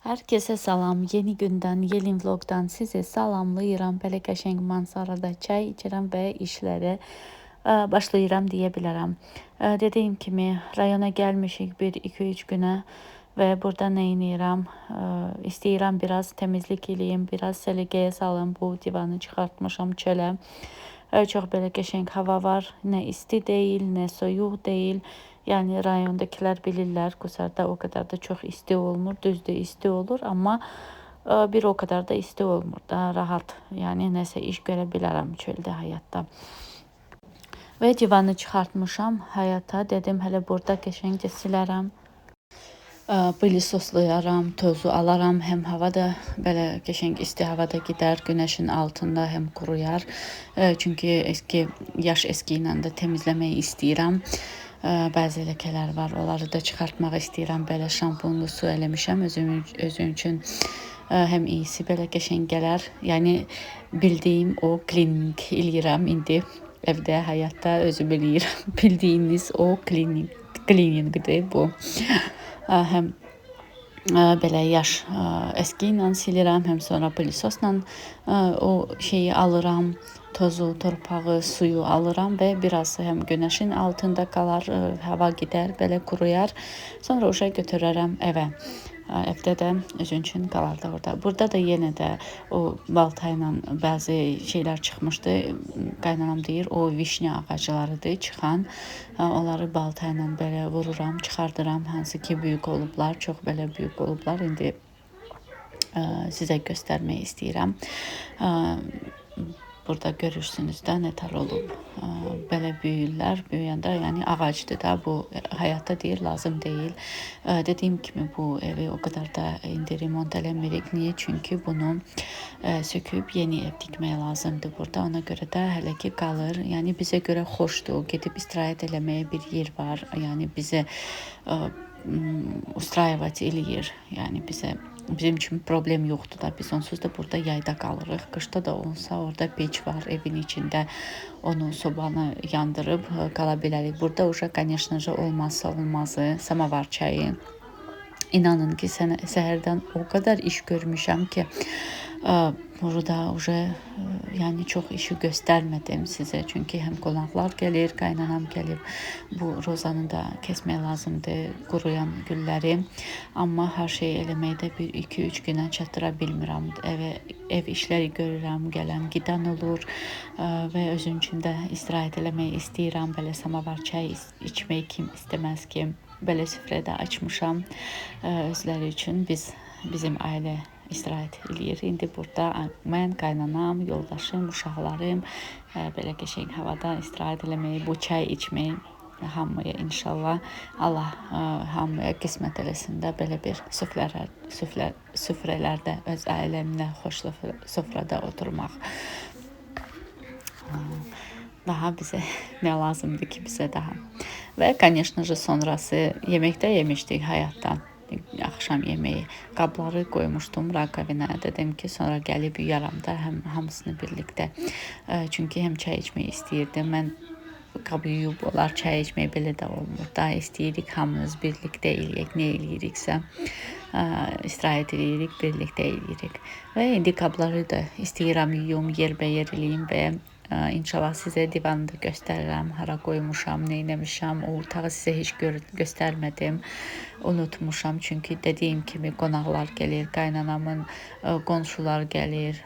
Herkese salam. Yeni gündən, yeni vlogdan sizi salamlayıram. Belə qəşəng manzarada çay içirəm və işlərə başlayıram deyə bilərəm. Dediyim kimi rayona gəlmişik 1-2-3 günə və burada nə edirəm? İstəyirəm biraz təmizlik eləyim, biraz səliqəyə salım. Bu divanı çıxartmışam çölə. Çox belə qəşəng hava var. Nə isti deyil, nə soyuq deyil. Yəni rayondakılar bilirlər, Qusarda o qədər də çox isti olmur. Düzdür, isti olur, amma bir o qədər də isti olmur. Daha rahat, yəni nəsə iş görə bilərəm çöldə, həyatda. Və divanı çıxartmışam həyata. Dedim, hələ burada qəşəngcə silərəm. Pilisoslayaram, tozu alaram. Həm hava da belə qəşəng isti havada gedər, günəşin altında həm quruyar. Çünki yaş eski ilə də təmizləməyi istəyirəm. Bəzi ləkələr var, onları da çıxartmaq istəyirəm. Belə şampunlu su eləmişəm özüm üçün. Həm iyisi belə qəşəng gələr. Yəni bildiyim o klinik eləyirəm indi evdə, həyatda özüm eləyirəm. Bildiyiniz o klinikdir bu. Həm belə yaş əski ilə silirəm, həm sonra pilisosla o şeyi alıram. Tozu, torpağı, suyu alıram və biraz həm günəşin altında qalar, hava gedər, belə quruyar. Sonra uşaq götürərəm evə. Evdə də özüm üçün qalar da orada. Burada da yenə də o balta ilə bəzi şeylər çıxmışdı. Qaynanam deyir, o vişnya ağaclarıdır çıxan. Onları balta ilə belə vururam, çıxardıram. Hansı ki böyük olublar, çox belə böyük olublar. İndi sizə göstərmək istəyirəm. Burada görürsünüz də nətər olub. Belə böyürlər, böyüyəndə, yəni ağacdır da, bu həyatda deyir, lazım deyil. Dediyim kimi bu evi o qədər də indi remont eləmirik. Niyə? Çünki bunu söküb yeni ev tikmək lazımdır burada. Ona görə də hələ ki qalır. Yəni bizə görə xoşdur. Gedib istirahət eləməyə bir yer var. Yəni bizə ustраивать eləyir. Yəni bizim üçün problem yoxdur da. Biz onsuz da burada yayda qalırıq. Qışda da olsa orada peç var evin içində. Onu sobanı yandırıb qala bilərik. Burada uşaq, конечно же, olmazsa olmazı samavar çayı. İnanın ki, səhərdən o qədər iş görmüşəm ki, burada yəni çox işi göstərmədim sizə. Çünki həm qonaqlar gəlir, qaynanam gəlib. Bu rozanı da kəsmək lazımdır, quruyan gülləri. Amma hər şey eləməkdə 1-2-3 günə çatdıra bilmirəm. Ev işləri görürəm, gələn gidən olur və özüm üçün də istirahət eləmək istəyirəm. Belə samavar çay içmək kim istəməz ki? Belə süfrədə açmışam özləri üçün. Bizim ailə istirahət eləyir. İndi burada mən, qaynanam, yoldaşım, uşaqlarım belə qəşəng havada istirahət eləməyi, bu çay içməyi hamıya inşallah Allah hamıya qismət eləsin də belə bir süfrələrdə öz ailəmlə xoşlu süfrədə oturmaq. Daha bizə nə lazımdır ki bizə daha. Və конечно же sonrası yeməkdə yemişdik həyatdan. Axşam yeməyi qabları qoymuşdum rakovinə. Dedim ki, sonra gəlib yuyaram da hamısını birlikdə. Çünki həm çay içmək istəyirdim. Mən qabı yuyub olar çay içmək belə də olmur. Daha istəyirik hamımız birlikdə eləyək, nə eləyiriksə. İstirahət eləyirik, birlikdə eləyirik. Və indi qabları da istəyirəm yuyum, yerbəyer eləyim və İnşallah sizə divanı da göstərirəm, hara qoymuşam, nə eləmişəm. O otağı sizə heç göstərmədim, unutmuşam. Çünki dediyim kimi qonaqlar gəlir, qaynanamın qonşular gəlir,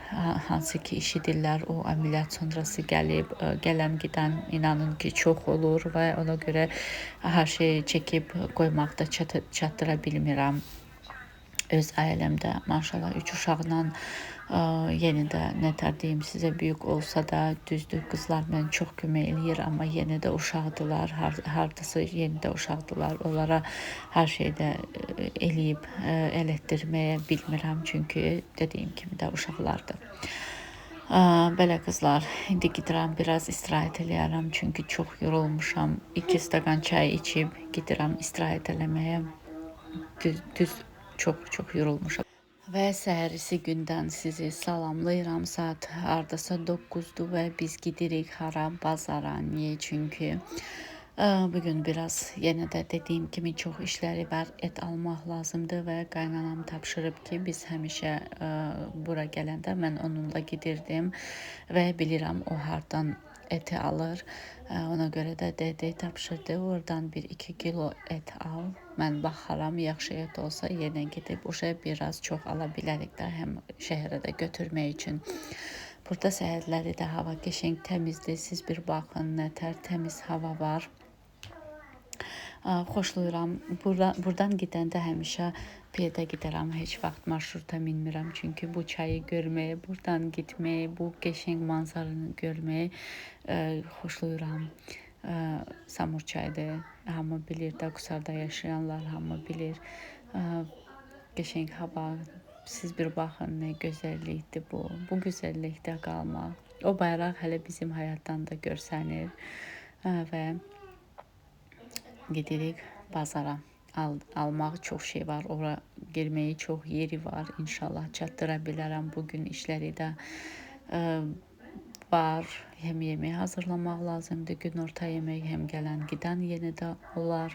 hansı ki işidirlər, o əməliyyat sonrası gəlib, gələn gidən inanın ki çox olur və ona görə hər şeyi çəkib qoymaqda çatdıra bilmirəm. Öz ailəmdə maşallah 3 uşaqla yenə də nətər deyim sizə, böyük olsa da düzdür, qızlar mən çox kömək eləyir, amma yenə də uşaqdılar, hardasa yenə də uşaqdılar. Onlara hər şeydə eləyib elətdirməyə bilmirəm, çünki dediyim kimi də uşaqlardır. Belə qızlar, indi gedirəm biraz istirahət eləyərəm, çünki çox yorulmuşam. 2 stakan çay içib gedirəm istirahət eləməyə. Düz çox yorulmuşam. Və səhərisi gündən sizi salamlayıram. Saat hardasa 9-dur və biz gidirik hara? Bazara. Niyə? Çünki Bugün biraz yenə də dediyim kimi çox işləri var. Et almaq lazımdır və qaynanam tapşırıb ki, biz həmişə bura gələndə mən onunla gedirdim və bilirəm o hardan eti alır. Ona görə də dedi, tapşırdı, oradan 1-2 kilo et al. Mən baxaram, yaxşı et olsa yenə gedib uşaq biraz çox ala bilərik də, həm şəhərə də götürmək üçün. Burada səhərləri də hava qəşəng təmizdir. Siz bir baxın, nə tərtəmiz hava var. Xoşlayıram. Buradan gedəndə həmişə piyada gedərəm. Heç vaxt marşruta minmirəm. Çünki bu çayı görməyə, buradan getməyə, bu qəşəng manzaranı görməyə xoşlayıram. Samur çaydır. Hamı bilir də, Qusarda yaşayanlar hamı bilir. Qəşəng hava. Siz bir baxın, nə gözəllikdir bu. Bu gözəllikdə qalmaq. O bayraq hələ bizim həyatdan da görsənir və gedirik bazara. Almaq çox şey var. Ora girməyi çox yeri var. İnşallah çatdıra bilərəm. Bugün işləri də var. Həm yemək hazırlamaq lazımdır. Günorta yemək həm gələn gedən yenə də olar.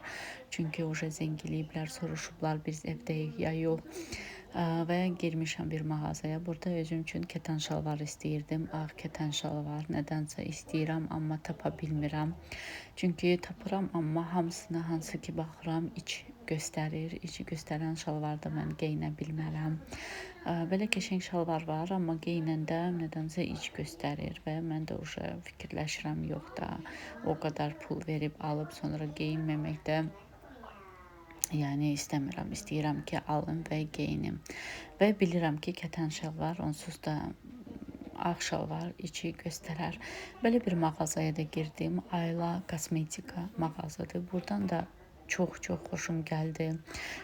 Çünki oja zəngiləyiblər, soruşublar biz evdəyik ya yox. Və girmişəm bir mağazaya. Burada özüm üçün kətan şalvar istəyirdim. Ağ kətan şalvar. Nədənsə istəyirəm, amma tapa bilmirəm. Çünki tapıram, amma hamısına hansı ki baxıram, iç göstərir. İçi göstərən şalvarda mən geyinə bilmərəm. Belə qəşəng şalvar var, amma geyinəndə nədənsə iç göstərir və mən də fikirləşirəm, yox da o qədər pul verib alıb sonra geyinməməkdə. Yəni istəmirəm, istəyirəm ki, alım və geyinim. Və bilirəm ki, kətan şalvar onsuz da ağ şalvar içi göstərər. Belə bir mağazaya da girdim. Ayla kosmetika mağazadır. Buradan da çox xoşum gəldi.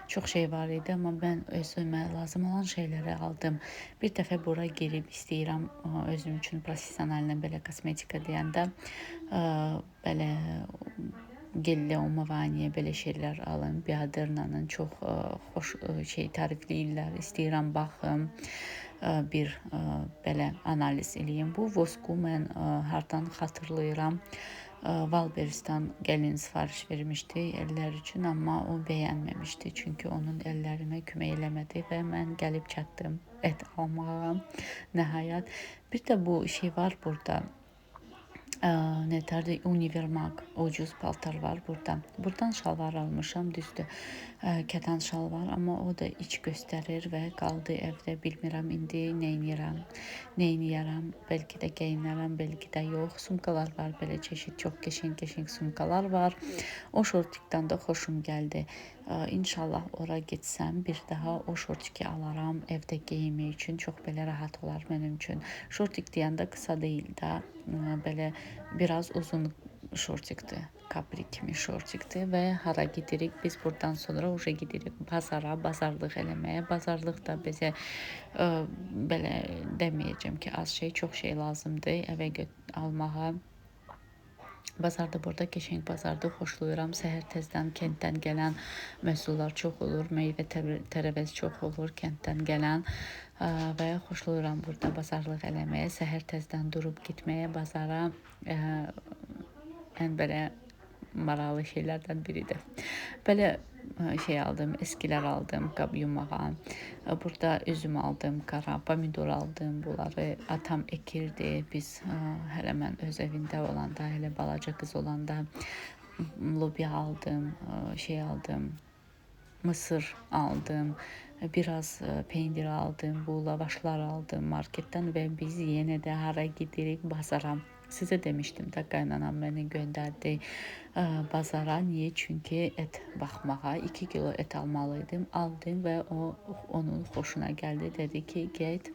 Çox şey var idi, amma mən özümə lazım olan şeyləri aldım. Bir dəfə bura girib istəyirəm özüm üçün professional belə kosmetika deyəndə belə gellə umavaniyə belə şeylər alın. Biadernanın çox xoş tərifləyirlər. İstəyirəm baxım, bir belə analiz eləyim. Bu vosku mən hardan xatırlayıram. Valberistan gəlin sifariş vermişdi əllər üçün, amma o bəyənməmişdi. Çünki onun əllərimə kömək eləmədi və mən gəlib çatdım et almağa nəhayət. Bir də bu şey var burada. Nətərdir, univermaq, ucuz paltar var burada. Buradan şalvar almışam, düzdür. Kətan şalvar, amma o da iç göstərir və qaldı evdə. Bilmirəm indi neyniyərəm. Bəlkə də geyinərəm, bəlkə də yox. Sumkalar var, belə çeşid, çox qəşəng sumkalar var. O şortikdən də xoşum gəldi. İnşallah ora getsəm bir daha o şortiki alaram evdə geyinmək üçün. Çox belə rahat olar mənim üçün. Şortik deyəndə qısa deyil də, belə biraz uzun şortikdir. Kapri kimi şortikdir və hara gedirik? Biz buradan sonra uşa gedirik bazara, bazarlıq eləməyə. Bazarlıq da bizə belə deməyəcəm ki, az şey, çox şey lazımdır evə almağa. Bazarda burada qəşəng bazarda xoşlayıram. Səhər tezdən kənddən gələn məhsullar çox olur. Meyvə tərəvəz çox olur kənddən gələn və xoşlayıram burada bazarlıq eləməyə. Səhər tezdən durub getməyə bazara ən belə maraqlı şeylərdən biridir. Belə şey aldım, eskilər aldım, qab yumağa. Burada üzüm aldım, qara pomidor aldım. Bunları atam ekirdi. Biz hələ mən öz evində olanda, hələ balaca qız olanda lobya aldım, şey aldım, mısır aldım, biraz peynir aldım, bu lavaşlar aldım marketdən və biz yenə də hara gedirik? Bazara. Sizə demişdim də, qaynanam məni göndərdi bazara. Niyə? Çünki et baxmağa 2 kilo et almalıydım. Aldım və onun xoşuna gəldi. Dedi ki, get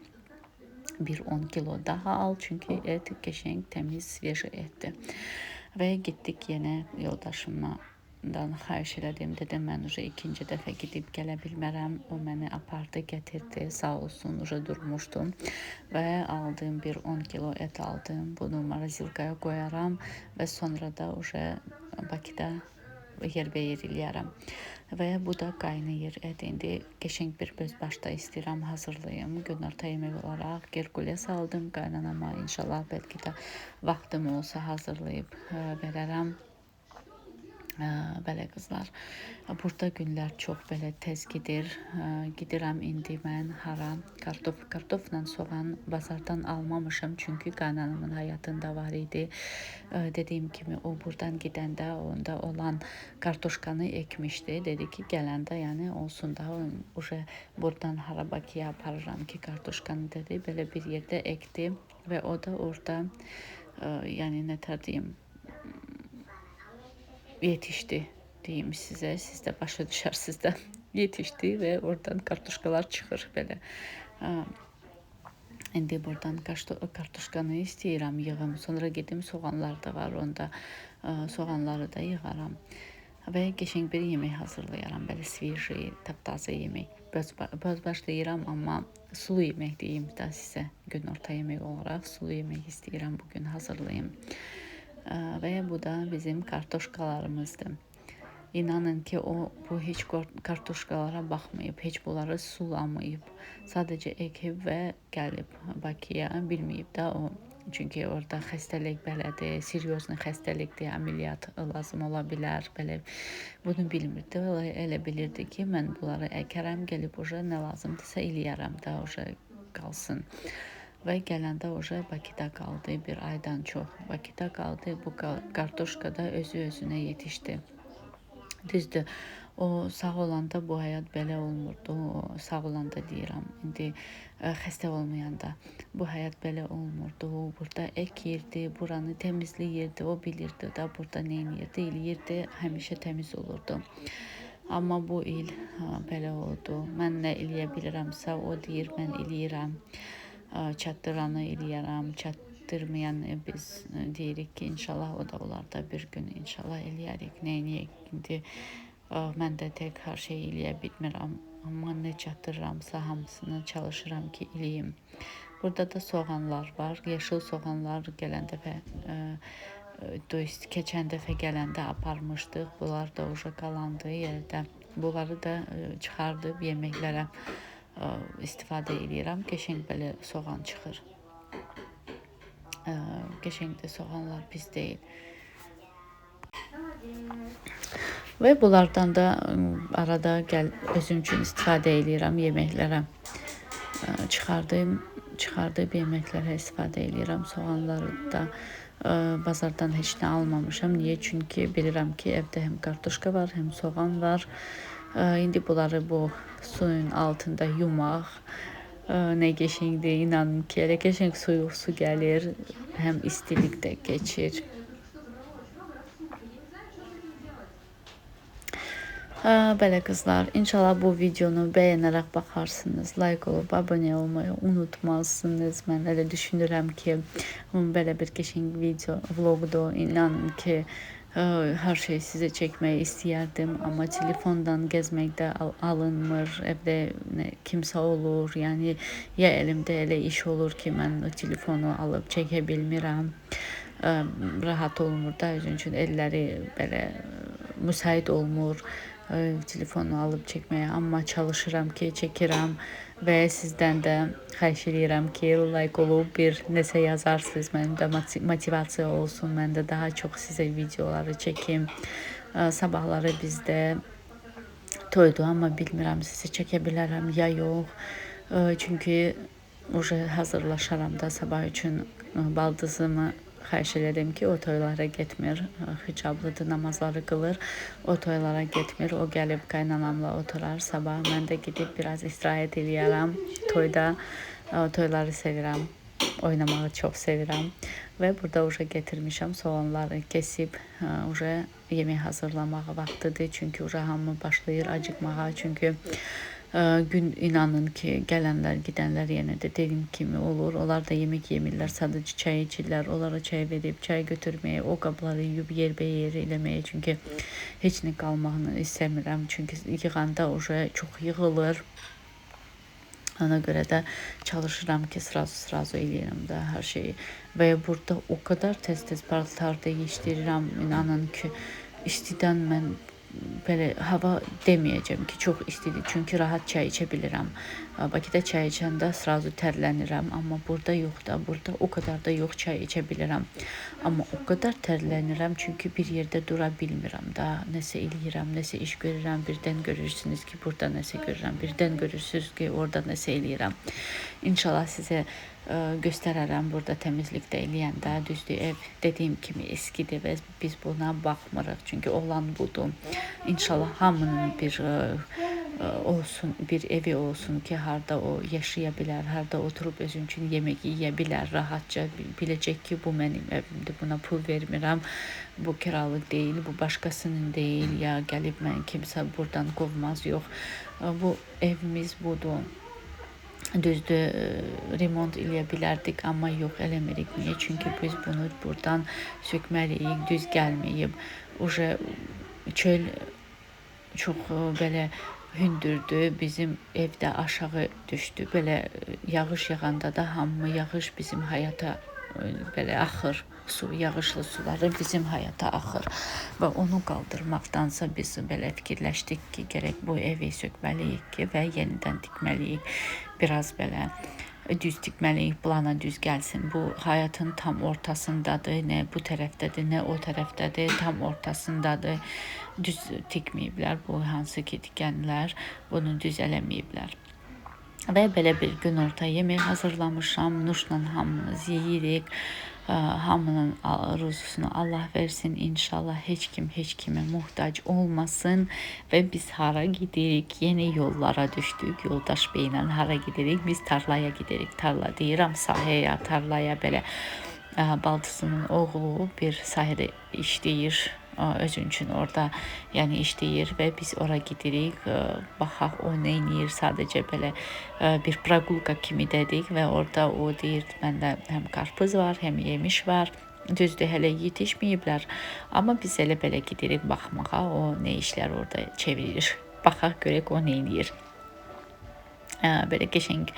bir 10 kilo daha al, çünki et qəşəng, təmiz, sveji etdir. Və getdik yenə yoldaşımdan xahiş elədim. Dedim, mən ikinci dəfə gedib gələ bilmərəm. O məni apardı, gətirdi. Sağ olsun, durmuşdum. Və aldım, bir 10 kilo et aldım. Bunu marasilkaya qoyaram və sonra da Bakıda yerbəyer eləyərəm. Və bu da qaynayır et. İndi qəşəng bir bözbaşda istəyirəm hazırlayım. Günorta yemək olaraq gerkules aldım qaynanama. İnşallah bəlkə də vaxtım olsa hazırlayıb verərəm. Belə qızlar, burada günlər çox belə tez gedir. Gedirəm indi mən hara? Kartofla soğan bazardan almamışam çünki qaynanamın həyatında var idi. Dediyim kimi o buradan gedəndə onda olan kartoşkanı ekmişdi. Dedi ki, gələndə yəni olsun da uje buradan hara Bakıya aparıram ki, kartoşkanı dedi. Belə bir yerdə ekdi və o da orada yəni nətər deyim, yetişdi diyeyim sizə. Siz də başa düşərsiniz də. Yetişdi və oradan kartuşkalar çıxır belə. İndi buradan kartuşkanı istəyirəm yığım. Sonra gedim soğanlar da var. Onda soğanları da yığaram. Və qəşəng bir yemək hazırlayaram. Belə sveji, taptaze yemək. Biraz başlayıram, amma sulu yemək deyim də sizə. Günorta yemək olaraq sulu yemək istəyirəm bugün hazırlayım. Və bu da bizim kartoşkalarımızdır. İnanın ki, bu heç kartoşkalara baxmayıb, heç bunları sulamayıb. Sadəcə ekib və gəlib Bakıya, bilməyib də o. Çünki orada xəstəlik belədir, seryozni xəstəlikdir, əməliyyat lazım ola bilər, belə bunu bilmirdi. Elə bilirdi ki, mən bunları əkərəm, gəlib oja nə lazımdırsa eləyərəm də oja qalsın. Və gələndə oja Bakıda qaldı, bir aydan çox Bakıda qaldı. Bu kartoşka da özü-özünə yetişdi. Düzdür, o sağ olanda bu həyat belə olmurdu. O sağ olanda deyirəm, indi xəstə olmayanda bu həyat belə olmurdu. O burada əkirdi, buranı təmizləyirdi, o bilirdi da burada nə edirdi, eləyirdi, həmişə təmiz olurdu. Amma bu il belə oldu. Mən nə eləyə bilirəmsə, o deyir, mən eləyirəm. Çatdıranı eləyərəm, çatdırmayan biz deyirik ki, inşallah o da olar da bir gün inşallah eləyərik. Nə eləyək? İndi mən də tək hər şey eləyə bilmirəm, amma nə çatdırıramsa hamısını çalışıram ki, eləyim. Burada da soğanlar var, yaşıl soğanlar gələn dəfə, keçən dəfə gələndə aparmışdıq. Bunlar da uca qalandı yerdə. Bunları da çıxardıb yeməklərə istifadə edirəm. Qəşəng belə soğan çıxır. Qəşəng də soğanlar pis deyil. Və bunlardan da arada özüm üçün istifadə edirəm yeməklərə. Çıxardıb yeməklərə istifadə edirəm. Soğanları da bazardan heç nə almamışam. Niyə? Çünki bilirəm ki, evdə həm kartoşka var, həm soğan var. İndi bunları bu suyun altında yumaq nə qəşəngdir, inanın ki, elə qəşəng su gəlir, həm istilik də keçir. Belə qızlar, inşallah bu videonu bəyənərək baxarsınız, like olub abunə olmayı unutmazsınız. Mən elə düşünürəm ki, belə bir qəşəng video, vlogdur. İnanın ki, hər şey sizə çəkməyi istəyərdim, amma telefondan gəzməkdə alınmır, evdə kimsə olur, yəni ya əlimdə elə iş olur ki, mən telefonu alıb çəkə bilmirəm, rahat olmur da, özün üçün elləri belə müsait olmur telefonu alıb çəkməyə, amma çalışıram ki, çəkirəm və sizdən də xahiş edirəm ki, like olub bir nəsə yazarsınız, mənim də motivasiya olsun, mən də daha çox sizə videoları çəkim. Sabahları bizdə toydu, amma bilmirəm sizə çəkə bilərəm ya yox, çünki hazırlaşaram da sabah üçün. Baldızımı xahiş elədim ki, o toylara getmir, hicablıdır, namazları qılır, o toylara getmir, o gəlib qaynanamla oturar sabah. Mən də gedib biraz istirahət eləyərəm toyda, toyları sevirəm, oynamağı çox sevirəm və burada getirmişəm soğanları kesib, yemək hazırlamağa vaxtıdır, çünki hamı başlayır acıqmağa, çünki gün inanın ki, gələnlər, gedənlər yenə də dediyim kimi olur. Onlar da yemək yemirlər, sadəcə çay içirlər. Onlara çay verib, çay götürməyə, o qabları yuyub yerbəyer eləməyə, çünki heç nə qalmağını istəmirəm. Çünki yığanda çox yığılır. Ona görə də çalışıram ki, sırazı eləyirəm də hər şeyi. Və burada o qədər tez-tez paltar dəyişdirirəm, inanın ki, istidən mən belə hava deməyəcəm ki, çox istidir, çünki rahat çay içə bilirəm. Bakıda çay içəndə sразу tərlənirəm, amma burada yox da. Burada o qədər də yox, çay içə bilirəm. Amma o qədər tərlənirəm, çünki bir yerdə dura bilmirəm da. Nəsə eləyirəm, nəsə iş görürəm, birdən görürsünüz ki, burada nəsə görürəm, birdən görürsünüz ki, orada nəsə eləyirəm. İnşallah sizə göstərərəm burada təmizlikdə eləyəndə. Düzdür, ev dediyim kimi eskidir və biz buna baxmırıq, çünki olan budur. İnşallah hamının bir olsun, bir evi olsun ki, harda o yaşaya bilər, harda oturub özün üçün yemək yeyə bilər, rahatca biləcək ki, bu mənim evimdir, buna pul vermirəm, bu kiralıq deyil, bu başqasının deyil, ya gəlib mən kimsə buradan qovmaz, yox. Bu evimiz budur. Düzdür, remont eləyə bilərdik, amma yox, eləmirik. Niyə? Çünki biz bunu buradan sökməliyik, düz gəlməyib. Çöl çox belə hündürdür, bizim evdə aşağı düşdü. Belə yağış yağanda da hamı yağış bizim həyata belə axır. Yağışlı suları bizim həyata axır və onu qaldırmaqdansa biz belə fikirləşdik ki, gərək bu evi sökməliyik ki və yenidən tikməliyik. Biraz belə düz tikməliyik, plana düz gəlsin. Bu həyatın tam ortasındadır, nə bu tərəfdədir, nə o tərəfdədir, tam ortasındadır. Düz tikməyiblər, bu hansı ki tikənlər bunu düz eləməyiblər. Və belə bir gün orta yemək hazırlamışam, Nuşla hamımız yeyirik. Hamının ruzusunu Allah versin inşallah, heç kim heç kimə muhtac olmasın və biz hara gidirik? Yeni yollara düşdük. Yoldaş beylə hara gidirik? Biz tarlaya gidirik. Tarla deyirəm, sahəyə, tarlaya belə. Baldızının oğlu bir sahədə işləyir, özün üçün orada yəni işləyir və biz ora gidirik, baxaq o nə edir, sadəcə belə bir pragulka kimi dedik və orada o deyir, məndə həm qarpız var, həm yemiş var. Düzdür, hələ yetişməyiblər, amma biz elə belə gidirik baxmağa, o nə işlər orada çevirir. Baxaq görək o nə edir. Belə qəşəng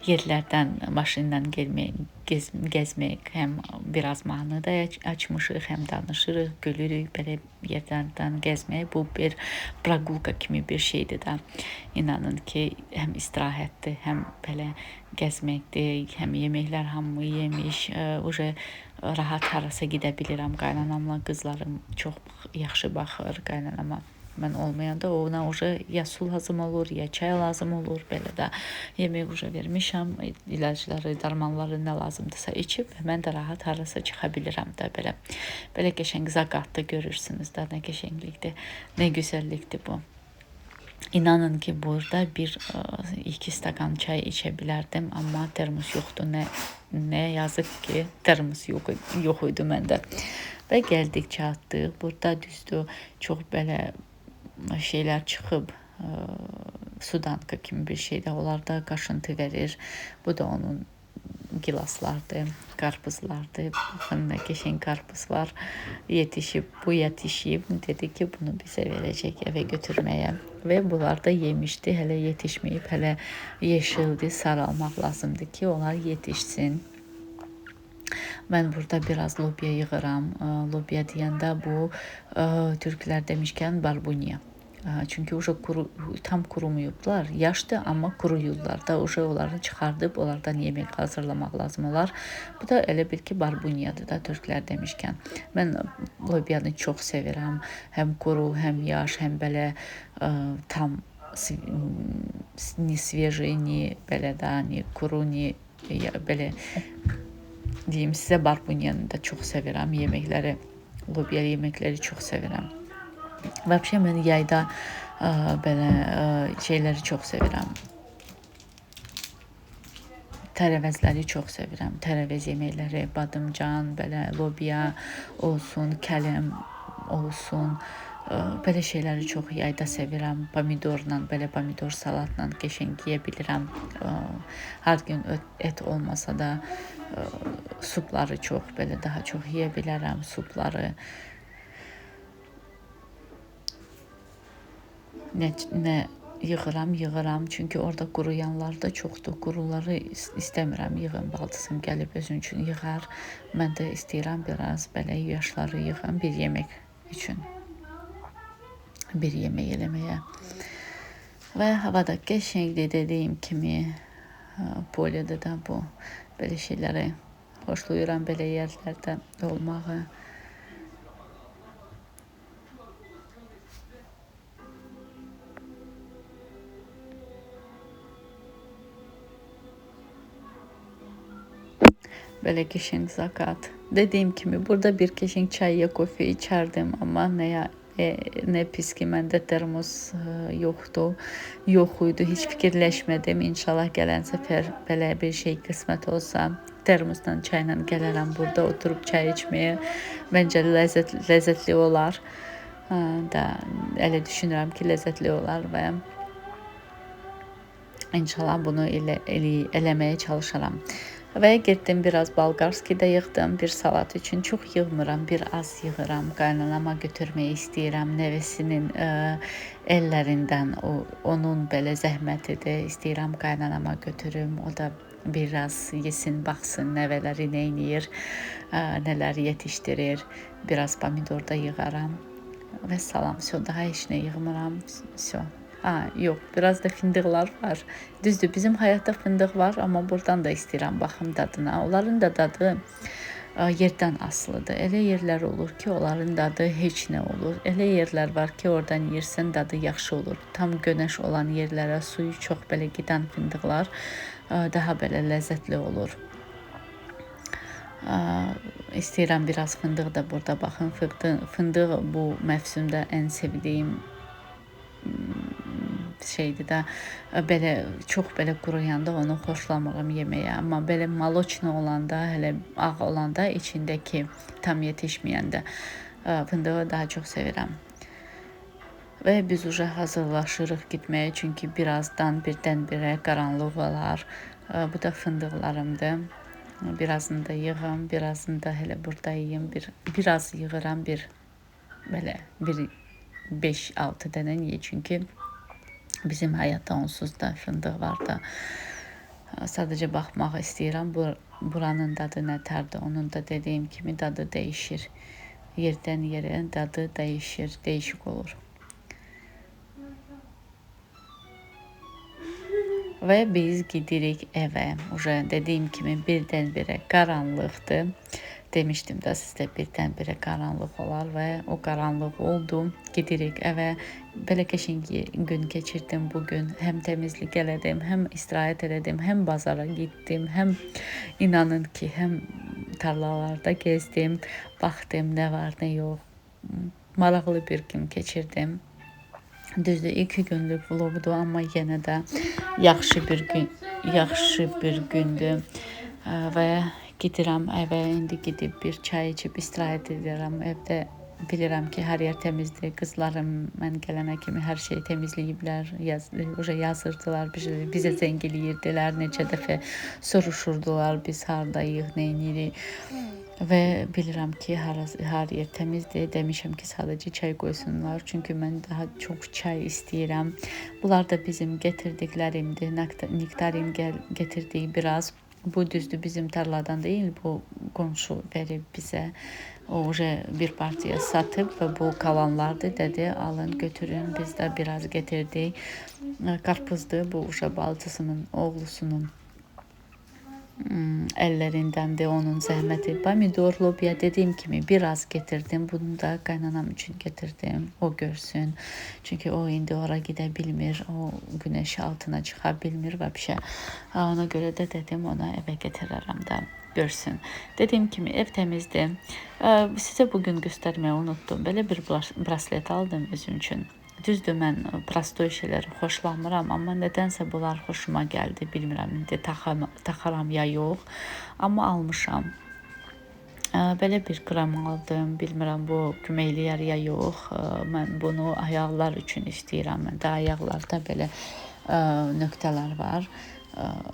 yerlərdən maşınla gəzmək, həm biraz mahnı da açmışıq, həm danışırıq, gülürük, belə yerlərdən gəzmək. Bu bir pragulka kimi bir şeydir də. İnanın ki, həm istirahətdir, həm belə gəzməkdir, həm yeməklər hamı yemiş, rahat harasa gedə bilirəm. Qaynanamla qızlarım çox yaxşı baxır, qaynanama. Mən olmayanda ona ya su lazım olur, ya çay lazım olur, belə də yemək vermişəm, ilacları, dərmanları nə lazımdırsa içib və mən də rahat harasa çıxa bilirəm də belə. Belə qəşəng zaqatda görürsünüz də, nə qəşənglikdir, nə gözəllikdir bu. İnanın ki, burada bir 2 stakan çay içə bilərdim, amma termos yoxdur. Nə yazıq ki, termos yox idi məndə. Və gəldik, çatdıq. Burada düzdür, çox belə şeylər çıxıb, sudanka kimi bir şeydə, onlar da qaşıntı verir. Bu da onun gilaslardır, qarpızlardır. Baxın, nə qəşəng qarpız var, yetişib, bu yetişib. Dedi ki, bunu bizə verəcək evə götürməyə. Və bunlar da yemişdi, hələ yetişməyib, hələ yeşildir, saralmaq lazımdır ki, onlar yetişsin. Mən burada biraz lobya yığıram. Lobya deyəndə bu türklər demişkən barbunya. Çünki tam qurumayıblar, yaşdır, amma quruyurlar da, onları çıxardıb, onlardan yemək hazırlamaq lazım olar. Bu da elə bil ki, barbunyadır da, türklər demişkən. Mən lobyanı çox sevirəm, həm quru, həm yaş, həm belə tam ni sveji, ni belə da, ni quru, ni belə deyim sizə, barbunyanı da çox sevirəm, yeməkləri, lobya yeməkləri çox sevirəm. Vəbşə mən yayda belə şeyləri çox sevirəm. Tərəvəzləri çox sevirəm. Tərəvəz yeməkləri, badımcan, belə lobya olsun, kələm olsun. Belə şeyləri çox yayda sevirəm. Pomidorla, belə pomidor salatla qəşəng yeyə bilirəm. Hər gün et olmasa da supları çox, belə daha çox yeyə bilərəm supları. Nə yığıram, çünki orada quruyanlar da çoxdur. Quruları istəmirəm, yığım, baldızım gəlib özün üçün yığar. Mən də istəyirəm biraz belə yaşları yığım bir yemək üçün. Bir yemək eləməyə. Və havada qəşəngdir dediyim kimi. Poliyada da bu belə şeyləri xoşlayıram, belə yerlərdə olmağı. Böyle qəşəng zakat. Dediyim kimi burada bir qəşəng çay ya kofe içərdim, amma nə pis ki məndə termos yox idi. Heç fikirləşmədim. İnşallah gələn səfər belə bir şey qismət olsa, termosdan çayla gələrəm burada oturub çay içməyə. Məncə ləzzətli olar. Da elə düşünürəm ki, ləzzətli olar və İnşallah bunu eləməyə çalışaram. Və getdim biraz Bolgarski də yığdım bir salat üçün. Çox yığmıram, bir az yığıram. Qaynanama götürməyi istəyirəm. Nəvəsinin əllərindən onun belə zəhmətidir. İstəyirəm qaynanama götürüm. O da biraz yesin, baxsın nəvələri nə edir, nələr yetişdirir. Biraz pomidor da yığaram. Və salam, daha heç nə yığmıram. Yox, biraz da fındıqlar var. Düzdür, bizim həyatda fındıq var, amma buradan da istəyirəm baxım dadına. Onların da dadı yerdən asılıdır. Elə yerlər olur ki, onların dadı heç nə olur. Elə yerlər var ki, oradan yersən dadı yaxşı olur. Tam günəş olan yerlərə suyu çox belə gedən fındıqlar daha belə ləzzətli olur. İstəyirəm biraz fındıq da burada baxın. Fındıq bu mövsümdə ən sevdiyim şeydir də, belə çox belə quruyanda onu xoşlamıram yeməyə, amma belə maloçna olanda, hələ ağ olanda, içindəki tam yetişməyəndə fındığı daha çox sevirəm. Və biz уже hazırlaşırıq getməyə, çünki birazdan birdən-birə qaranlıq olar. Bu da fındıqlarımdır. Birazını da yığım, birazını da hələ burada yeyim. Biraz yığıram, belə 5-6 dənə niyə? Çünki bizim həyatda onsuz da fındıq var da. Sadəcə baxmaq istəyirəm. Buranın dadı nətərdir? Onun da dediyim kimi dadı dəyişir. Yerdən yerə dadı dəyişir, dəyişik olur. Və biz gidirik evə. Dediyim kimi birdən-birə qaranlıqdır. Demişdim də sizdə birdən-birə qaranlıq olar və o qaranlıq oldu. Gidirik evə. Belə qəşəng gün keçirdim bugün. Həm təmizlik elədim, həm istirahət elədim, həm bazara getdim, həm inanın ki, həm tarlalarda gezdim, baxdım nə var, nə yox. Maraqlı bir gün keçirdim. Düzdür, 2 günlük vloqdur, amma yenə də yaxşı bir gündür və gedirəm evə, indi gedib bir çay içib istirahət edirəm. Evdə bilirəm ki, hər yer təmizdir. Qızlarım mən gələnə kimi hər şey təmizləyiblər, yazırdılar, bizə zəng eləyirdilər, neçə dəfə soruşurdular biz hardayıq, nə edirik. Və bilirəm ki, hər yer təmizdir. Demişəm ki, sadəcə çay qoysunlar, çünki mən daha çox çay istəyirəm. Bunlar da bizim gətirdiklərimdir. Nektarin gətirdiyi biraz. Bu düzdür, bizim tarladan deyil, bu qonşu verib bizə. O bir partiya satıb və bu qalanlardır, dedi, alın, götürün. Biz də biraz gətirdik. Qarpızdır, bu bacısının, oğlusunun əllərindəndir, onun zəhməti. Pomidor, lobya dediyim kimi biraz gətirdim. Bunu da qaynanam üçün gətirdim. O görsün. Çünki o indi ora gedə bilmir. O günəş altına çıxa bilmir və bir şey. Ona görə də dedim, ona evə gətirərəm də görsün. Dediyim kimi ev təmizdir. Sizə bugün göstərməyi unutdum. Belə bir braslet aldım özüm üçün. Düzdür, mən prostoy şeyləri xoşlamıram, amma nədənsə bunlar xoşuma gəldi. Bilmirəm, indi taxaram ya yox, amma almışam. Belə bir qram aldım, bilmirəm bu köməkləyər ya yox. Mən bunu ayaqlar üçün istəyirəm. Məndə ayaqlarda belə nöqtələr var.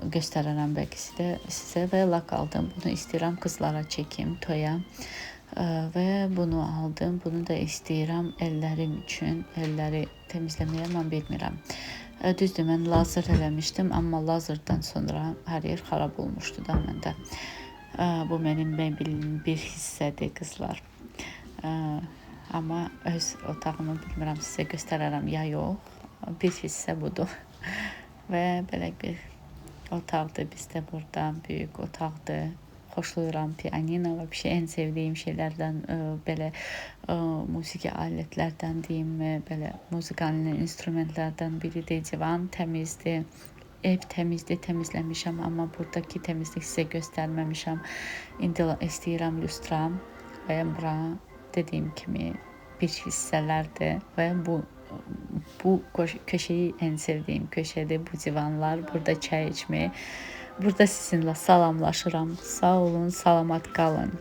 Göstərərəm bəlkə sizə və lak aldım. Bunu istəyirəm qızlara çəkim, toya. Və bunu aldım. Bunu da istəyirəm əllərim üçün. Əlləri təmizləməyə mən bilmirəm. Düzdür, mən lazer eləmişdim, amma lazerdən sonra hər yer xarab olmuşdu da məndə. Bu mənim bir hissədir, qızlar. Amma öz otağımı bilmirəm, sizə göstərərəm ya yox. bir hissə budur. Və belə bir otaqdır bizdə burada, böyük otaqdır. Xoşlayıram pianino və bir şey en sevdiyim şeylərdən belə musiqi alətlərdən deyimmi, belə musiqali instrumentlərdən biridir. Divan təmizdir. Ev təmizdir, təmizləmişəm, amma buradakı təmizlik sizə göstərməmişəm. İndi istəyirəm lüstra və bura dediyim kimi bir hissələrdir və bu köşeyi en sevdiyim köşedir. Bu divanlar, burada çay içməyi. Burada sizinlə salamlaşıram. Sağ olun, salamat qalın.